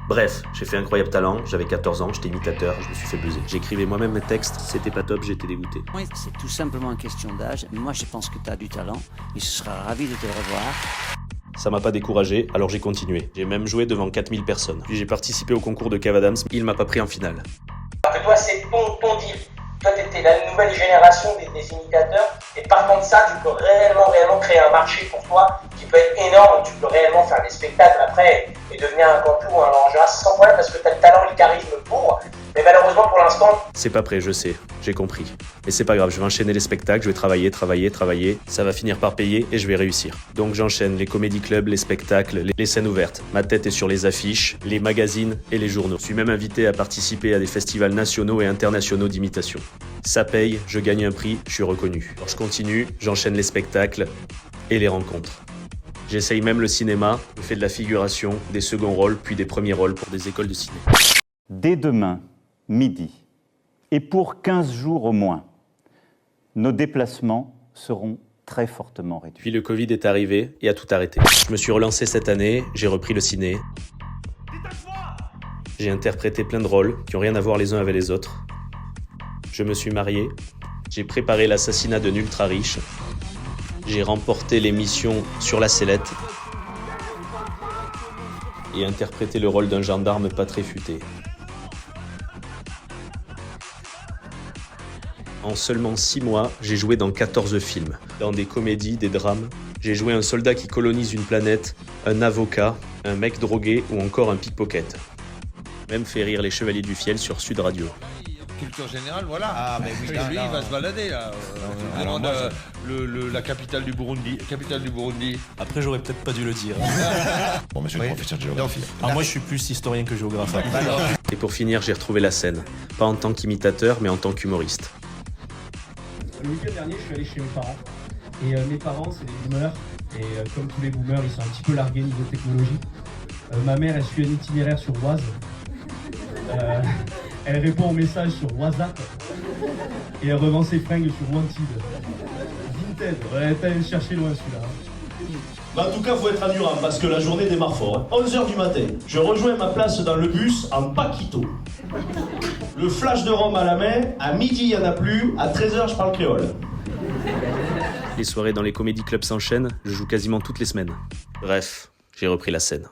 Bref, j'ai fait Incroyable Talent, j'avais 14 ans, j'étais imitateur, je me suis fait buzzer. J'écrivais moi-même mes textes, c'était pas top, j'étais dégoûté. Oui, c'est tout simplement une question d'âge. Moi, je pense que tu as du talent. Il sera ravi de te revoir. Ça m'a pas découragé, alors j'ai continué. J'ai même joué devant 4000 personnes. Puis j'ai participé au concours de Kev Adams, il m'a pas pris en finale. Que toi, c'est ton deal. Toi, t'étais la nouvelle génération des imitateurs. Et partant de ça, tu peux réellement créer un marché pour toi qui peut être énorme. Tu peux réellement faire des spectacles après et devenir un Cantou ou un Langevin sans problème parce que t'as le talent et le charisme pour. Mais malheureusement, pour l'instant... C'est pas prêt, je sais, j'ai compris. Mais c'est pas grave, je vais enchaîner les spectacles, je vais travailler. Ça va finir par payer et je vais réussir. Donc j'enchaîne les comédie clubs, les spectacles, les scènes ouvertes. Ma tête est sur les affiches, les magazines et les journaux. Je suis même invité à participer à des festivals nationaux et internationaux d'imitation. Ça paye, je gagne un prix, je suis reconnu. Alors je continue, j'enchaîne les spectacles et les rencontres. J'essaye même le cinéma, je fais de la figuration, des seconds rôles, puis des premiers rôles pour des écoles de ciné. Dès demain, midi, et pour 15 jours au moins, nos déplacements seront très fortement réduits. Puis le Covid est arrivé et a tout arrêté. Je me suis relancé cette année, j'ai repris le ciné. J'ai interprété plein de rôles qui n'ont rien à voir les uns avec les autres. Je me suis marié, j'ai préparé l'assassinat d'un ultra riche, j'ai remporté l'émission Sur la sellette et interprété le rôle d'un gendarme pas très futé. En seulement 6 mois, j'ai joué dans 14 films, dans des comédies, des drames. J'ai joué un soldat qui colonise une planète, un avocat, un mec drogué ou encore un pickpocket. Même fait rire les Chevaliers du Fiel sur Sud Radio. Culture générale, voilà. Ah, mais oui, Lui, il va se balader là. alors moi, La capitale du Burundi. Après, j'aurais peut-être pas dû le dire. Bon, monsieur le professeur de géographie. Alors moi, je suis plus historien que géographe. Et pour finir, j'ai retrouvé la scène. Pas en tant qu'imitateur, mais en tant qu'humoriste. Le week-end dernier, je suis allé chez mes parents. Et mes parents, c'est des boomers. Et comme tous les boomers, ils sont un petit peu largués niveau technologie. Ma mère, elle suit un itinéraire sur Oise. Elle répond aux messages sur WhatsApp. Et elle revend ses fringues sur Wanted. Vinted. Ouais, t'as allé le chercher loin celui-là. Bah, en tout cas, faut être endurant parce que la journée démarre fort. 11h du matin, je rejoins ma place dans le bus en Paquito. Le flash de Rome à la main, à midi il n'y en a plus, à 13h je parle créole. Les soirées dans les comédie clubs s'enchaînent, je joue quasiment toutes les semaines. Bref, j'ai repris la scène.